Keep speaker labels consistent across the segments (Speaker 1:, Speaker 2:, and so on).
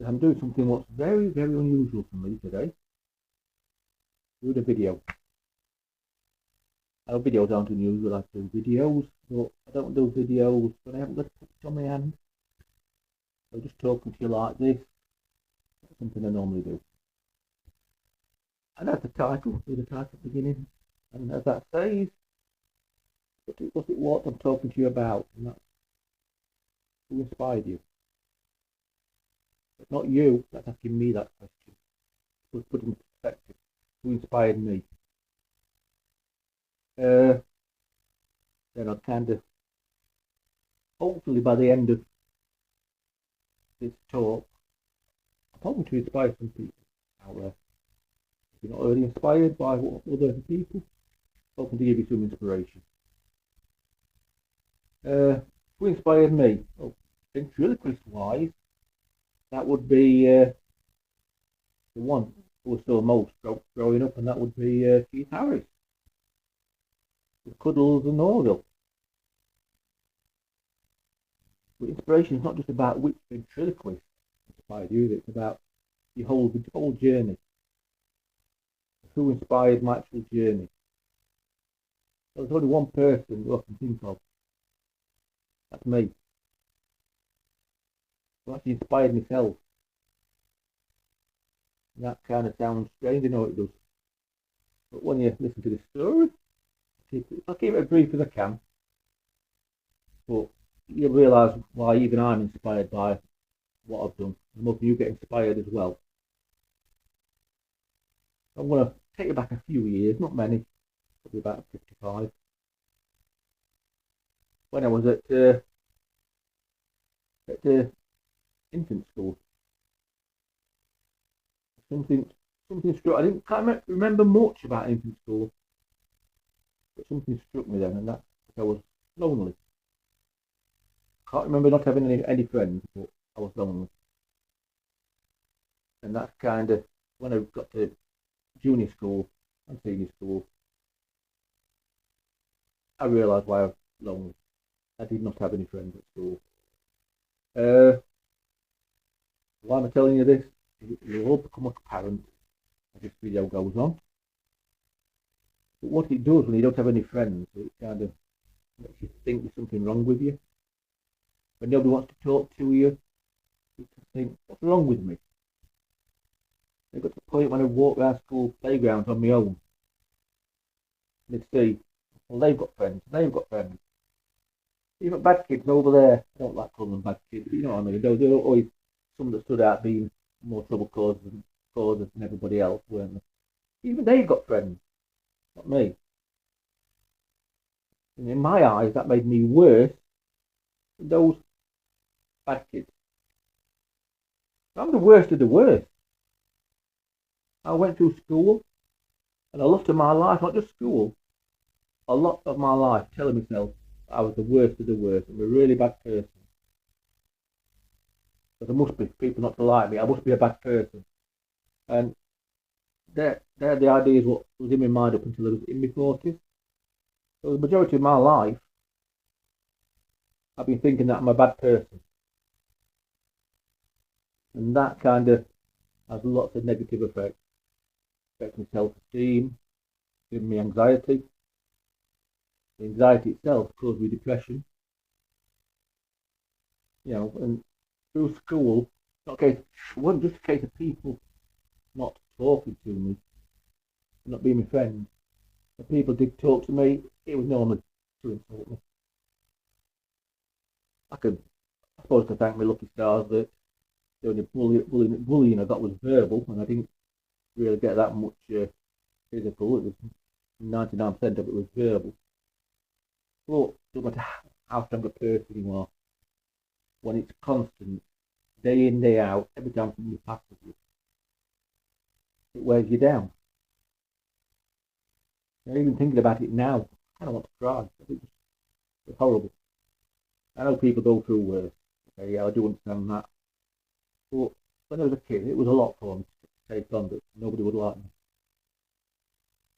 Speaker 1: I'm doing something what's very, very unusual for me today. Doing a video. I know videos aren't unusual. I do videos, but I don't do videos when I haven't got a picture on my hand. I'm just talking to you like this. That's something I normally do. And that's the title. Do the title at the beginning. And as that says, what I'm talking to you about. And that's who inspired you. But not you. That's asking me that question. Put in perspective. Who inspired me? Then I'll kind of, hopefully by the end of this talk, I'm hoping to inspire some people out there. If you're not already inspired by other people, hoping to give you some inspiration. Who inspired me? Oh, ventriloquist wise, that would be the one who was so most growing up, and that would be Keith Harris. With Cuddles and Orville. But inspiration is not just about which ventriloquist inspired you, it's about the whole journey. Who inspired my actual journey? So there's only one person who I can think of. That's me. Who actually inspired myself. And that kind of sounds strange, I know it does. But when you listen to the story, I'll keep it as brief as I can. But you'll realise why even I'm inspired by what I've done. I'm hoping you get inspired as well. I'm going to take you back a few years, not many, probably about 55. When I was at infant school. Something struck. Can't remember much about infant school, but something struck me then, and that's I was lonely. Can't remember not having any friends, but I was lonely. And that's kind of when I got to junior school and senior school, I realised why I was lonely. I did not have any friends at school. Why am I telling you this? You'll all become apparent as this video goes on. But what it does when you don't have any friends, it kind of makes you think there's something wrong with you. When nobody wants to talk to you, you think, what's wrong with me? I got to the point when I walked around school playgrounds on my own. And they'd say, well, they've got friends, they've got friends. Even bad kids over there, I don't like calling them bad kids, but you know what I mean? There were always some that stood out being more trouble causers than everybody else, weren't they? Even they've got friends, not me. And in my eyes, that made me worse than those bad kids. I'm the worst of the worst. I went through school, and a lot of my life, not just school, a lot of my life telling myself I was the worst of the worst. I'm a really bad person. But there must be people not to like me. I must be a bad person. And they're the ideas what was in my mind up until I was in my 40s. So the majority of my life, I've been thinking that I'm a bad person. And that kind of has lots of negative effects. Affects my self-esteem, giving me anxiety. The anxiety itself caused me depression. You know, and through school, it wasn't just a case of people not talking to me, not being my friend. When people did talk to me, it was normally to insult me. I suppose I could thank my lucky stars that the only bullying I got was verbal, and I didn't really get that much physical. It was 99% of it was verbal. But no matter how strong a person you are, when it's constant, day in, day out, every time somebody passes you, it wears you down. Even thinking about it now, I kind of want to cry. It's horrible. I know people go through worse. Okay, yeah, I do understand that. But when I was a kid, it was a lot for me to take on that nobody would like me.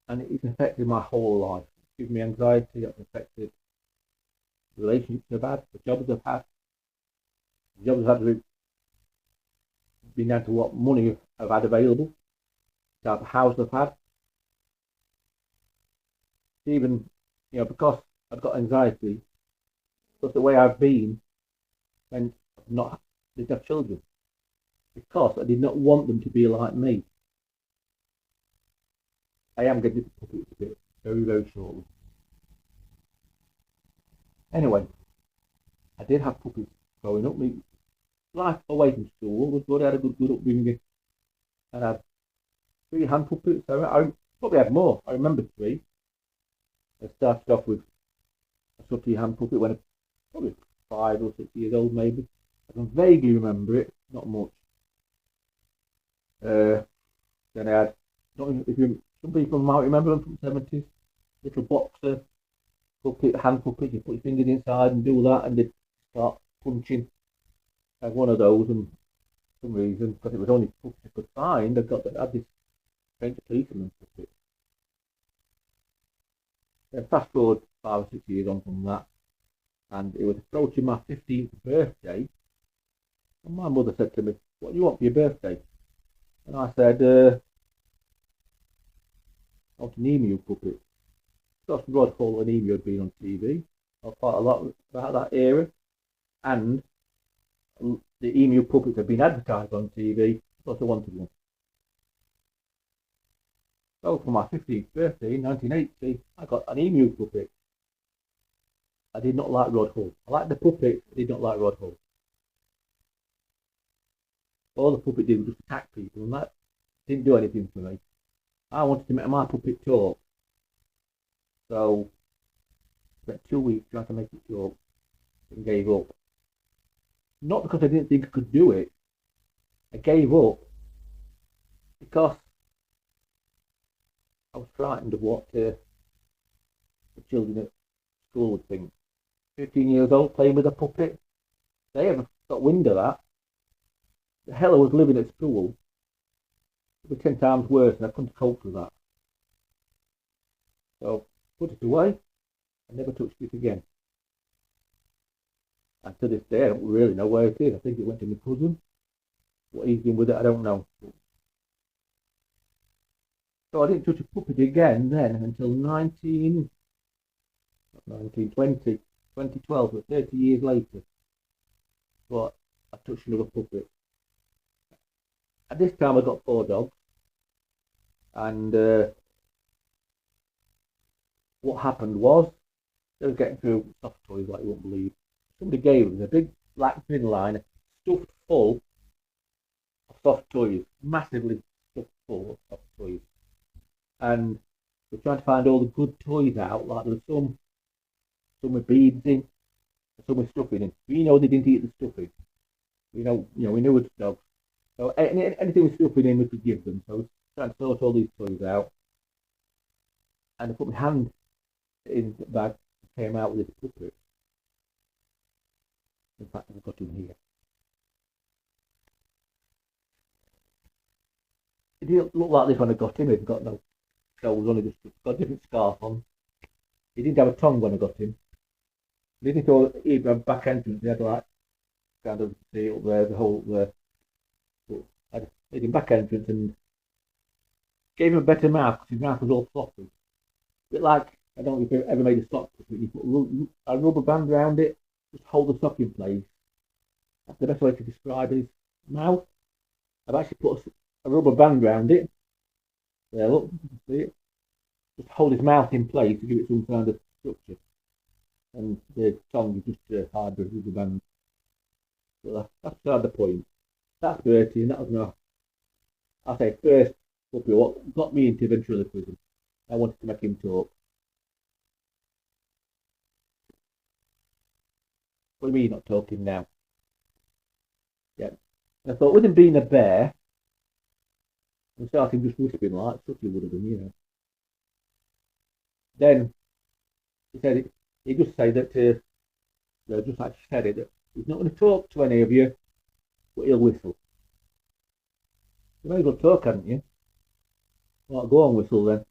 Speaker 1: And it's affected my whole life. It's given me anxiety, it's affected the relationships I've had, the jobs I've had. The jobs I've had been down to what money I've had available, the type of house I've had. Even, because I've got anxiety, because the way I've been, and I've not did have children, because I did not want them to be like me. I am getting to puppets a bit very, very shortly. Anyway, I did have puppies growing up. My life away from school was good. I had a good upbringing. And I had three hand puppets. I probably had more. I remember three. I started off with a sooty hand puppet when I was probably 5 or 6 years old, maybe. I can vaguely remember it, not much. Then I had, not if you, some people might remember them from the 70s, little boxer puppet, hand puppet. You put your fingers inside and do that, and they start punching. I had one of those, and for some reason, because it was only puppets I could find, I had this French policeman puppet. Then fast forward 5 or 6 years on from that, and it was approaching my 15th birthday, and my mother said to me, "What do you want for your birthday?" And I said, "I want an emu puppet." Because Rod Hull and Emu had been on TV quite a lot about that era, and the emu puppets had been advertised on TV, so I wanted one. So for my 15th birthday in 1980, I got an emu puppet. I did not like Rod Hull. I liked the puppet, I did not like Rod Hull. All the puppet did was just attack people, and that didn't do anything for me. I wanted to make my puppet talk. So I spent 2 weeks trying to make it talk and gave up. Not because I didn't think I could do it. I gave up because I was frightened of what the children at school would think. 15 years old playing with a puppet. They ever got wind of that. The hell I was living at school. It was 10 times worse, and I couldn't cope with that. So put it away. I never touched it again. And to this day, I don't really know where it is. I think it went to my cousin. What he's doing with it, I don't know. So I didn't touch a puppet again then until 1920, 2012, but 30 years later. But I touched another puppet. At this time, I got 4 dogs. And what happened was, they were getting through soft toys like you won't believe. Somebody gave them a big black bin liner stuffed full of soft toys, massively stuffed full of soft toys. And we're trying to find all the good toys out, like there were some with beads in, some with stuffing in. We know they didn't eat the stuffing. We knew it's dogs. So anything with stuffing in, we could give them. So I was trying to sort all these toys out. And I put my hand in the bag and came out with this puppet. In fact, I've got him here. It didn't look like this when I got him. He got no clothes on, he just got a different scarf on. He didn't have a tongue when I got him. He didn't have a back entrance. He had like kind of see up there, the whole there. I made him back entrance and gave him a better mouth because his mouth was all floppy. A bit like, I don't know if you've ever made a sock puppet. You put a rubber band around it, just hold the sock in place. That's the best way to describe his mouth. I've actually put a rubber band around it. There, look, you can see it. Just hold his mouth in place to give it some kind of structure. And the tongue is just a hard rubber band. So that's kind of the point. That's Bertie, and that was my, I say, first puppy. What got me into ventriloquism. I wanted to make him talk. What do you mean not talking now? Yeah. And I thought with him being a bear, and starting just whispering like Sucky would have done. Then he said he just said that just like she said it, that he's not going to talk to any of you, but he'll whistle. You may as well talk, hadn't you? Well, go on, whistle then.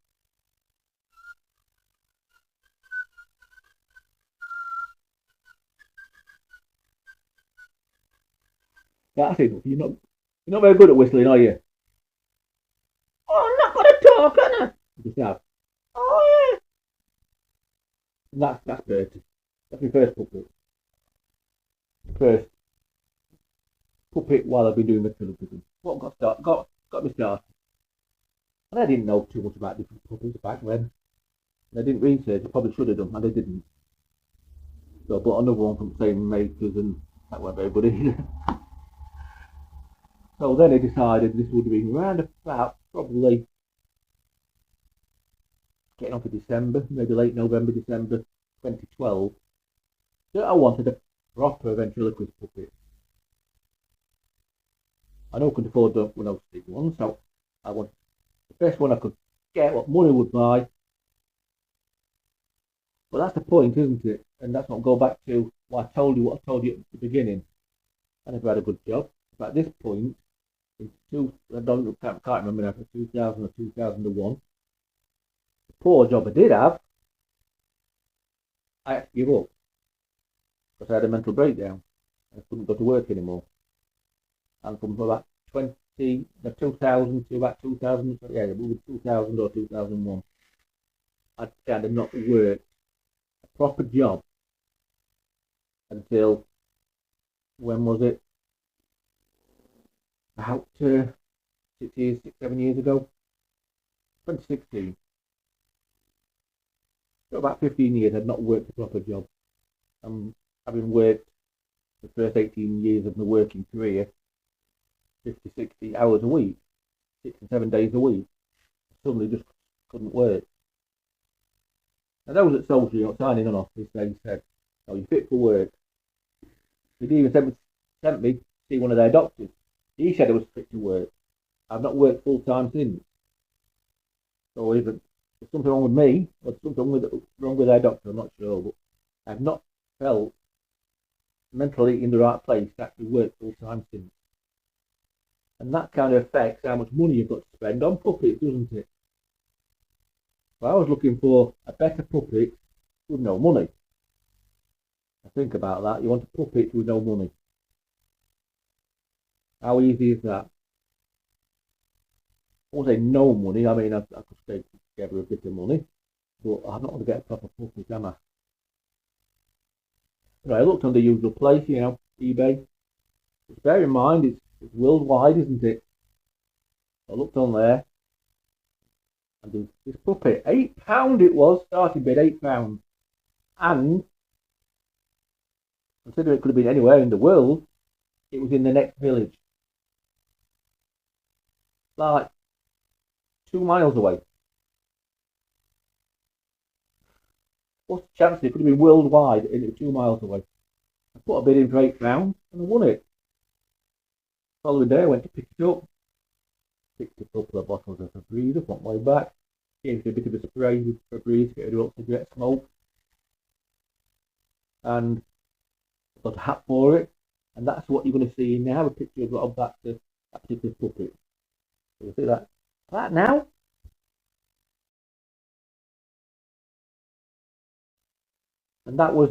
Speaker 1: That's it. You're not You're not very good at whistling, are you? Oh, I'm not going to talk, am I? You just have. Oh, yeah. And that's Bertie. That's my first puppet. First puppet while I've been doing the television. What got me started. And I didn't know too much about different puppets back then. And I didn't research. I probably should have done, and I didn't. So I bought another one from the same makers, and that weren't very good either. So then I decided this would have been around about probably getting on for December, maybe late November, December 2012, that I wanted a proper ventriloquist puppet. I know I could afford the when I was big one, so I wanted the best one I could get, what money would buy. But that's the point, isn't it? And that's what I go back to what I told you at the beginning. I never had a good job. But at this point, can't remember now, 2000 or 2001, the poor job I did have, I had to give up because I had a mental breakdown. I couldn't go to work anymore. And from about 2000 to about 2000, yeah, it was 2000 or 2001, I kind of not worked a proper job until, when was it? About 7 years ago, 2016. So about 15 years I'd not worked a proper job. Having worked the first 18 years of my working career, 50, 60 hours a week, 6 and 7 days a week, I suddenly just couldn't work. And those at Social signing on office, they said, "Oh, you're fit for work." They'd even sent me to see one of their doctors. He said I was fit to work. I've not worked full time since. So either there's something wrong with me or something wrong with their doctor, I'm not sure. But I've not felt mentally in the right place to actually work full time since. And that kind of affects how much money you've got to spend on puppets, doesn't it? So I was looking for a better puppet with no money. I think about that. You want a puppet with no money. How easy is that? I won't say no money. I mean, I could stay together a bit of money, but I'm not going to get a proper puppet, am I? Right, I looked on the usual place, eBay. But bear in mind, it's worldwide, isn't it? I looked on there, and this puppet, £8 it was, starting bid £8. And considering it could have been anywhere in the world, it was in the next village. Like 2 miles away. What's the chance it could have been worldwide and it was 2 miles away? I put a bid in for £8 and I won it. The following day I went to pick it up. Picked a couple of bottles of Febreze up on my way back. Gave it a bit of a spray with Febreze to get rid of all cigarette smoke. And I got a hat for it. And that's what you're going to see now, a picture of that particular puppet. So you see that now? And that was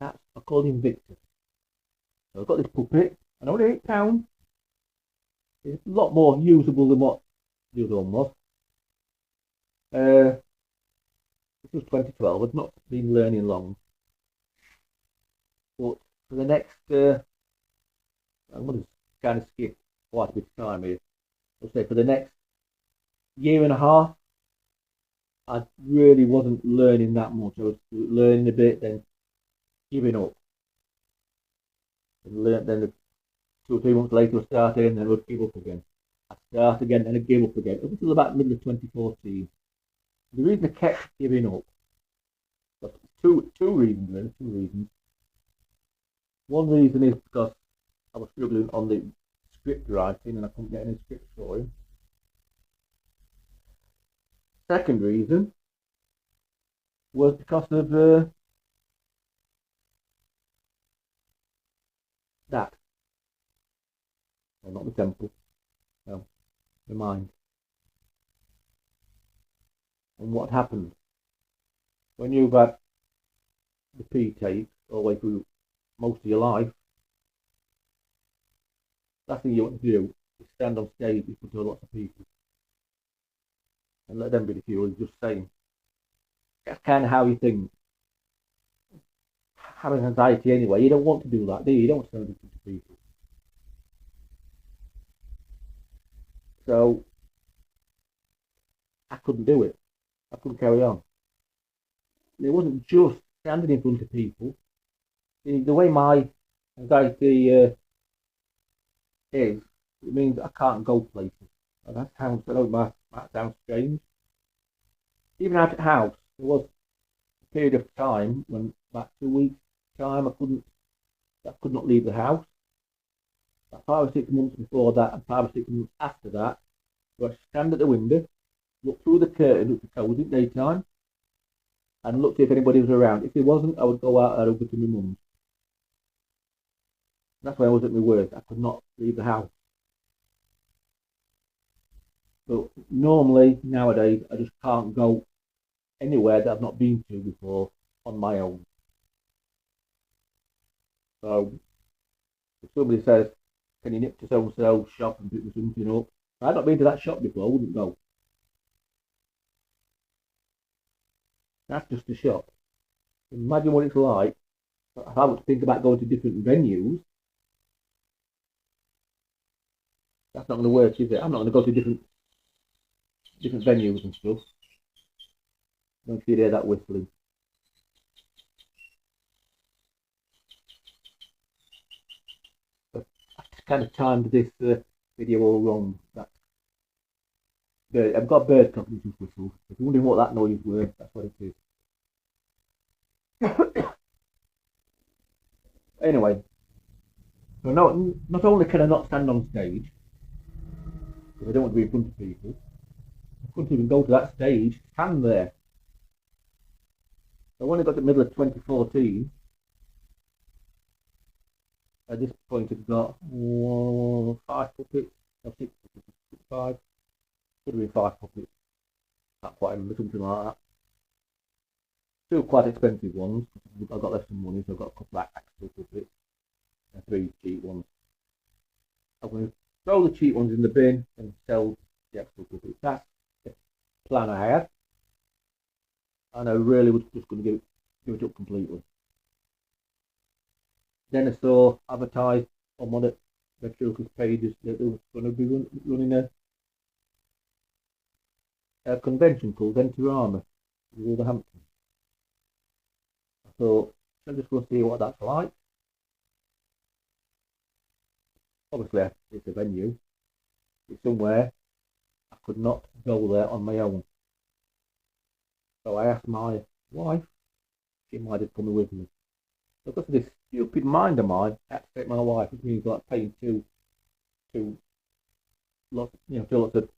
Speaker 1: I called him Victor. So I've got this puppet, and only £8. It's a lot more usable than what the other one was. This was 2012. I've not been learning long, but for the next, I'm going to kind of skip quite a bit of time here. I'll say for the next year and a half, I really wasn't learning that much. I was learning a bit, then giving up. And then 2 or 3 months later, I started, and then I would give up again. I start again, and I give up again, up until about the middle of 2014. The reason I kept giving up, two reasons, really, 2 reasons. One reason is because I was struggling on the script writing, and I couldn't get any scripts for him. Second reason was because of that. Well, not the temple, no, the mind. And what happened when you've had the P tape all the way through most of your life, Last thing you want to do is stand on stage in front of lots of people and let them ridicule you. Just saying. That's kind of how you think. Having anxiety anyway, you don't want to do that, do you? You don't want to stand in front of people. So I couldn't do it. I couldn't carry on. And it wasn't just standing in front of people. The way my anxiety is, it means I can't go places. And that sounds, I know it might sound strange. Even out at house, there was a period of time when, about 2 weeks time, I could not leave the house. About 5 or 6 months before that, and 5 or 6 months after that, where I stand at the window, look through the curtain, which was cozy at daytime, and look see if anybody was around. If there wasn't, I would go out over to my mum's. That's when I was at my worst. I could not leave the house. But normally, nowadays, I just can't go anywhere that I've not been to before on my own. So, if somebody says, can you nip to so-and-so shop and pick me something up? If I'd not been to that shop before, I wouldn't go. That's just a shop. Imagine what it's like if I were to think about going to different venues. That's not going to work, is it? I'm not going to go to different venues and stuff. Don't you hear that whistling? But I kind of timed this video all wrong. I've got bird cognitive whistle. If you're wondering what that noise was, that's what it is. Anyway, so not only can I not stand on stage, because I don't want to be in front of people, I couldn't even go to that stage, stand there. So when I got to the middle of 2014, at this point I'd got 5 puppets, no, 6 puppets, 5, could have been 5 puppets, not quite remember, something like that. 2 quite expensive ones, I got less than money, so I got a couple of actual puppets, and 3 cheap ones. I'm going to throw the cheap ones in the bin and sell the actual puppets. That's the plan I had. And I really was just going to give it up completely. Then I saw advertised on one of the Chilkers pages that they were going to be running a convention called Venturama in Wolverhampton. I thought, I'm just going to see what that's like. Obviously, it's a venue. It's somewhere I could not go there on my own. So I asked my wife, she might have come with me. So because of this stupid mind of mine, I had to take my wife, which means like paying two lots, lots of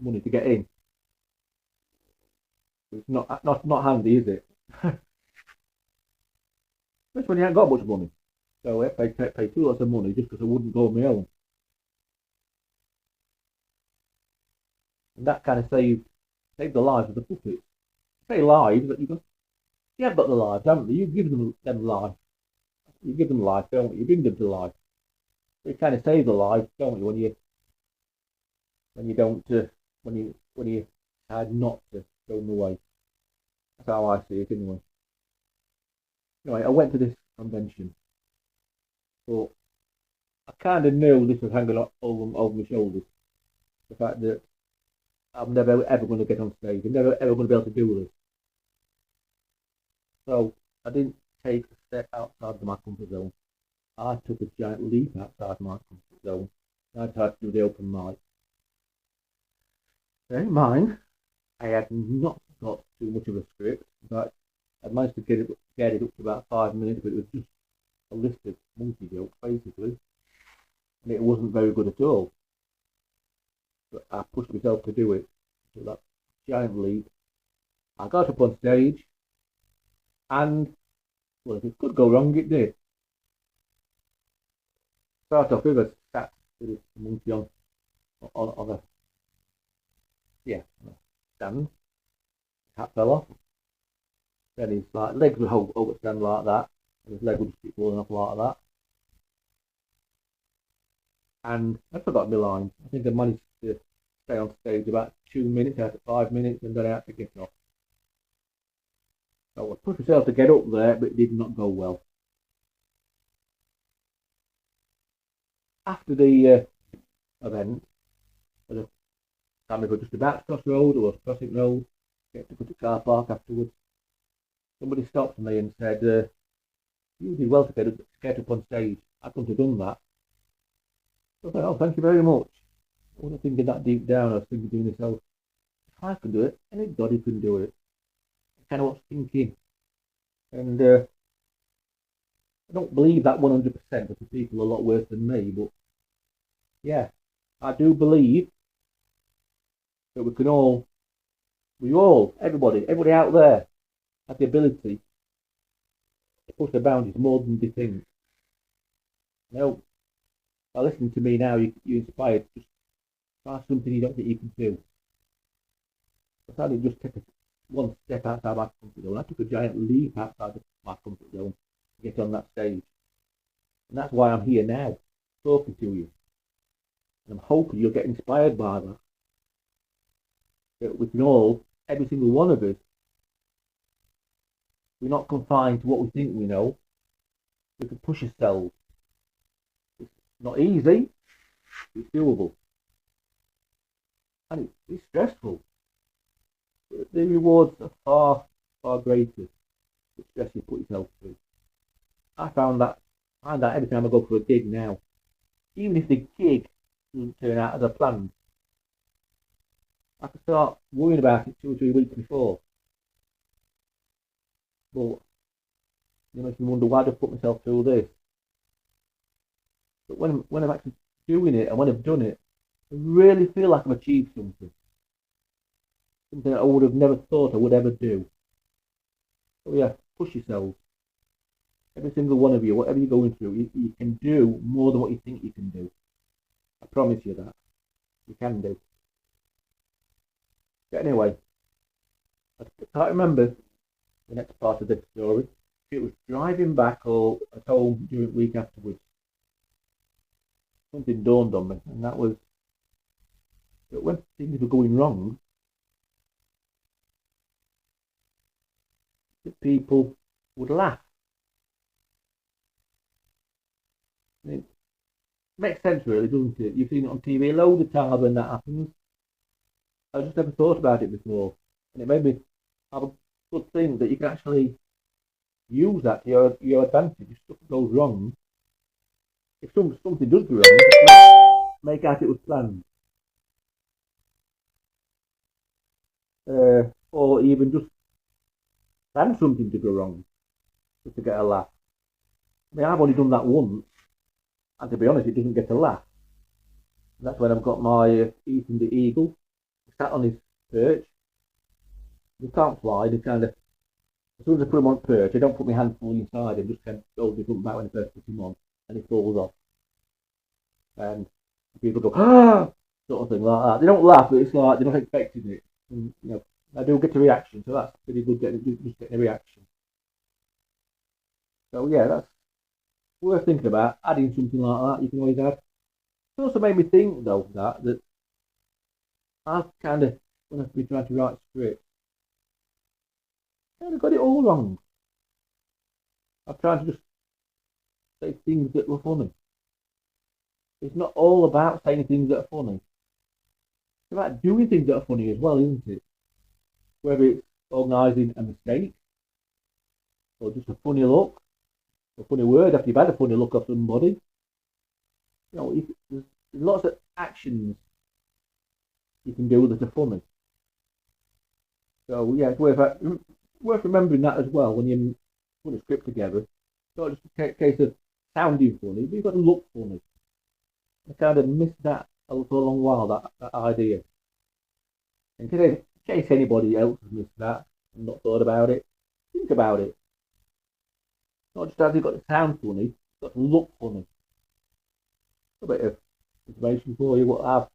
Speaker 1: money to get in. It's not handy, is it? Especially when you ain't got much money. So I pay 2 lots of money just because I wouldn't go on my own. And that kind of saved the lives of the puppets. Say lives, but you have got the lives, haven't you? You give them life. You give them life, don't you? You bring them to life. So you kind of save the lives, don't you? When you decide not to throw them away. That's how I see it, anyway. Anyway, I went to this convention, but I kind of knew this was hanging over my shoulders. The fact that I'm never ever going to get on stage. I'm never ever going to be able to do this. So I didn't take a step outside of my comfort zone. I took a giant leap outside my comfort zone. I tried to do the open mic. Bear in mind, I had not got too much of a script. In fact, I managed to get it up to about 5 minutes, but it was just a list of monkey jokes, basically. And it wasn't very good at all. But I pushed myself to do it. So that giant leap. I got up on stage, and, well, if it could go wrong, it did. Start off with a sat with a monkey on a stand. Hat fell off. Then his legs would hold it stand like that, and his leg would just keep falling off like that. and I forgot my lines. I think I managed to stay on stage about 2 minutes out of 5 minutes, and then I had to get off. So I pushed myself to get up there, but it did not go well. After the event, I was time we just about to cross the road, or was crossing the road, get to go to the car park afterwards. Somebody stopped me and said, "You did well to get up on stage. I couldn't have done that." So I thought, "Oh, thank you very much." I wasn't thinking that deep down. I was thinking to myself, if I can do it, anybody can do it. I kind of was thinking, and I don't believe that 100% because people are a lot worse than me. But yeah, I do believe that everybody out there has the ability to push the boundaries more than they think. No, by listening to me now, you're inspired. Just try something you don't think you can do. I didn't just take one step outside my comfort zone. I took a giant leap outside my comfort zone to get on that stage. And that's why I'm here now, talking to you. And I'm hoping you'll get inspired by that. That we can all, every single one of us, we're not confined to what we think we know. We can push ourselves. It's not easy, it's doable. And it's stressful. But the rewards are far, far greater the stress you put yourself through. I find that every time I go for a gig now, even if the gig doesn't turn out as I planned, I can start worrying about it 2 or 3 weeks before. But it makes me wonder why I put myself through this. But when I'm actually doing it and when I've done it, I really feel like I've achieved something. Something I would have never thought I would ever do. So yeah, push yourselves. Every single one of you, whatever you're going through, you can do more than what you think you can do. I promise you that. You can do. But anyway, I can't remember the next part of this story. It was driving back or at home during the week afterwards. Something dawned on me, and that was that when things were going wrong, that people would laugh. It makes sense, really, doesn't it? You've seen it on TV a load of times when that happens. I just never thought about it before, and it made me have a good thing that you can actually use that to your advantage. If stuff goes wrong, if something does go wrong, make out it was planned, or even just plan something to go wrong just to get a laugh. I mean, I've only done that once, and to be honest, it doesn't get a laugh. And that's when I've got my Ethan the Eagle sat on his perch. They can't fly. They kind of, as soon as I put him on perch, I don't put my hand fully inside him. Just kind of hold him back when I first put him on, and he falls off. And people go, "Ah!" sort of thing like that. They don't laugh, but it's like they're not expecting it. And, I do get a reaction, so that's pretty good. Just getting a reaction. So yeah, that's worth thinking about. Adding something like that, you can always add. It also made me think though that I've kind of, when I've been trying to write scripts, kind of got it all wrong. I've tried to just say things that were funny. It's not all about saying things that are funny. It's about doing things that are funny as well, isn't it? Whether it's organising a mistake, or just a funny look, a funny word after you've had a funny look of somebody. There's lots of actions you can do that are funny. So yeah, it's worth remembering that as well when you put a script together. It's not just a case of sounding funny, but you've got to look funny. I kind of missed that for a long while, that idea. In case anybody else has missed that and not thought about it, think about it. Not just have you got to sound funny, you've got to look funny. A bit of information for you, what I've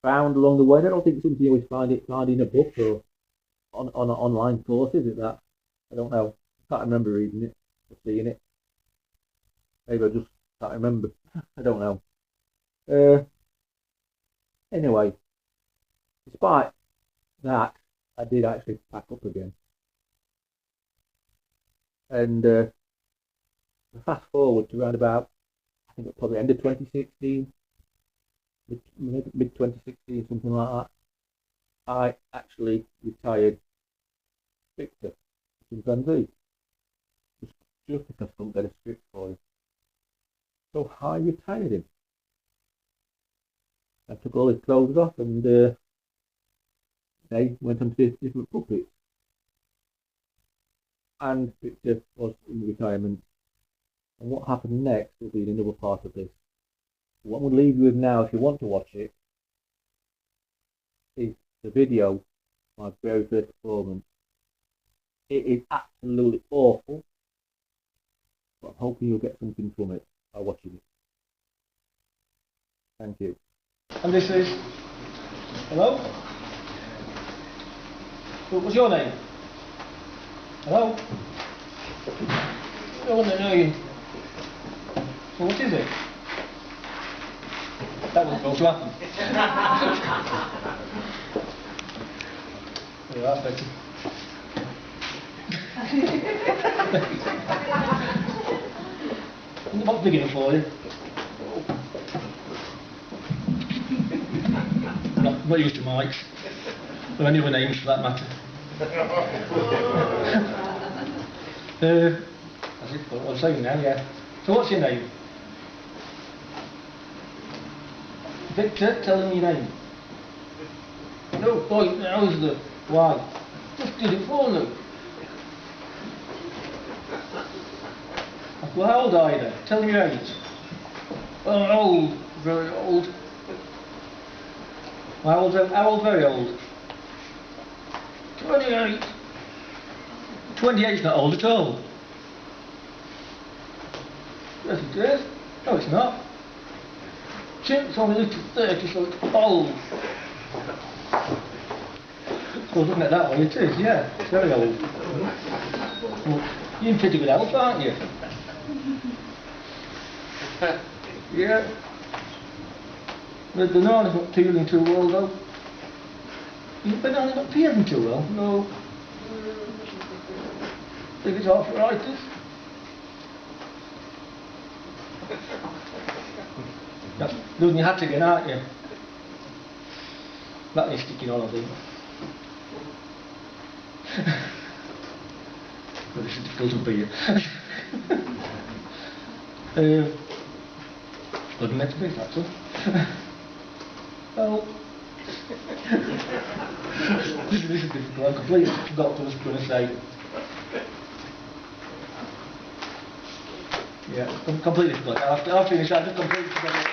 Speaker 1: found along the way. I don't think it's something you always find in a book or on an online course, is it that? I don't know. I can't remember reading it or seeing it. Maybe I just can't remember. I don't know. Anyway, despite that, I did actually pack up again. And fast forward to around about, I think it was probably end of 2016, mid 2016, something like that. I actually retired Victor chimpanzee just because I couldn't get a script for him. So I retired him. I took all his clothes off and they went on to different puppets. And Victor was in retirement. And what happened next will be another part of this. What I'm going to leave you with now, if you want to watch it, is the video, my very first performance. It is absolutely awful, but I'm hoping you'll get something from it by watching it. Thank you.
Speaker 2: And this is... Hello? What's your name? Hello? I want to know you. So what is it? That wasn't going to happen. Yeah, that's better. What's big enough for you? I'm not used to mics, or any other names for that matter. That's it, what I'm saying now, yeah. So what's your name? Victor, tell him your name. No, boy, how's the... Why? Just did it for them. Well, how old are you then? Tell me your age. Oh, old, very old. How old, very old? 28. 28's not old at all. Yes, it is. No, it's not. Chimp's only lived to 30, so it's old. So looking at that way, it is, yeah. It's very old. Well, you're in pretty good health, aren't you? Yeah. The banana's not peeling too well, though. The banana's not peeling too well, no. Think it's arthritis. That's losing your hat again, aren't you? That is sticking on, I think. Well, this is difficult to be. Good meant to be, that's all. Well, this is difficult. I completely forgot what I was going to say. Yeah, completely forgot. I'll finish. I just completely forgot it.